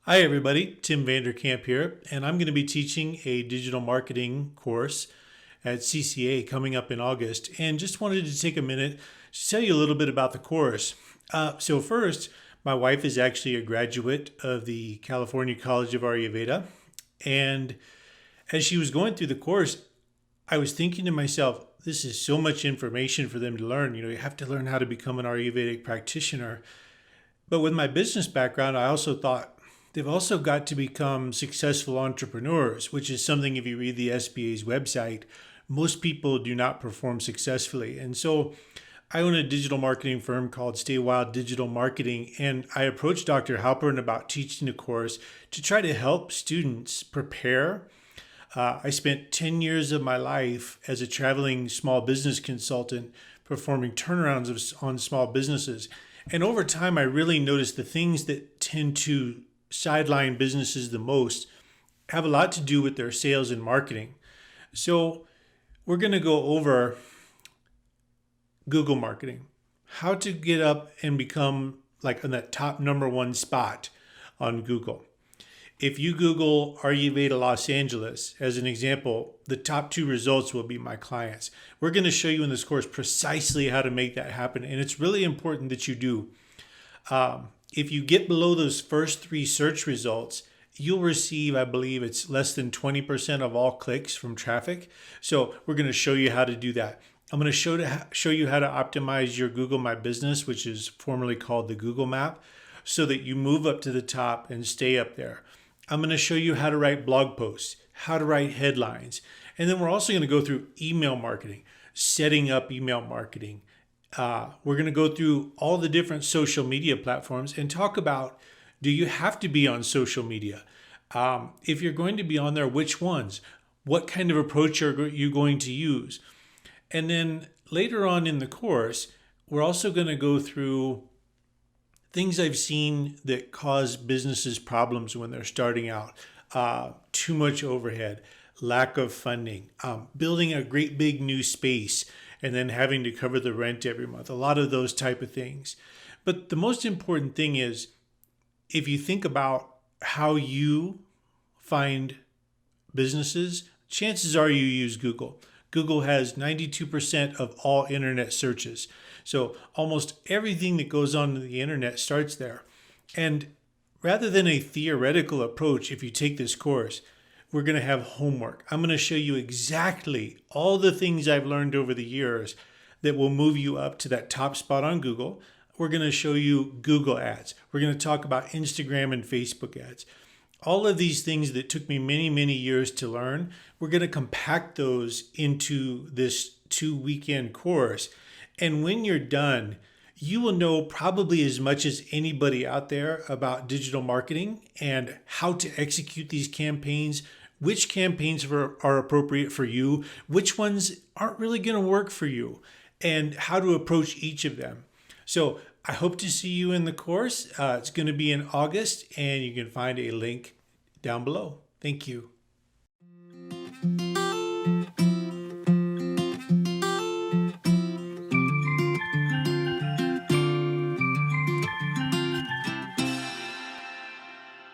Hi everybody, Tim VanDerKamp here, and I'm going to be teaching a digital marketing course at CCA coming up in August, and just wanted to take a minute to tell you a little bit about the course. So first, my wife is actually a graduate of the California College of Ayurveda, and as she was going through the course, I was thinking to myself, this is so much information for them to learn. You have to learn how to become an Ayurvedic practitioner. But with my business background, I also thought they've also got to become successful entrepreneurs, which is something, if you read the SBA's website, most people do not perform successfully. And so I own a digital marketing firm called Stay Wild Digital Marketing, and I approached Dr. Halpern about teaching a course to try to help students prepare. I spent 10 years of my life as a traveling small business consultant performing turnarounds on small businesses. And over time, I really noticed the things that tend to sideline businesses the most have a lot to do with their sales and marketing. So we're going to go over Google marketing, how to get up and become like on that top number one spot on Google. If you Google Ayurveda Los Angeles, as an example, the top two results will be my clients. We're going to show you in this course precisely how to make that happen. And it's really important that you do. If you get below those first three search results, you'll receive, I believe it's less than 20% of all clicks from traffic. So we're going to show you how to do that. I'm going to show you how to optimize your Google My Business, which is formerly called the Google Map, so that you move up to the top and stay up there. I'm going to show you how to write blog posts, how to write headlines. And then we're also going to go through email marketing, setting up email marketing. We're going to go through all the different social media platforms and talk about, do you have to be on social media? If you're going to be on there, which ones? What kind of approach are you going to use? And then later on in the course, we're also going to go through things I've seen that cause businesses problems when they're starting out. Too much overhead, lack of funding, building a great big new space, and then having to cover the rent every month. A lot of those type of things. But the most important thing is, if you think about how you find businesses, chances are you use Google. Google has 92% of all internet searches. So almost everything that goes on the internet starts there. And rather than a theoretical approach, if you take this course, we're going to have homework. I'm going to show you exactly all the things I've learned over the years that will move you up to that top spot on Google. We're going to show you Google ads. We're going to talk about Instagram and Facebook ads. All of these things that took me many, many years to learn, we're going to compact those into this 2-weekend course. And when you're done, you will know probably as much as anybody out there about digital marketing and how to execute these campaigns, which campaigns are appropriate for you, which ones aren't really going to work for you, and how to approach each of them. So I hope to see you in the course. It's going to be in August, and you can find a link down below. Thank you.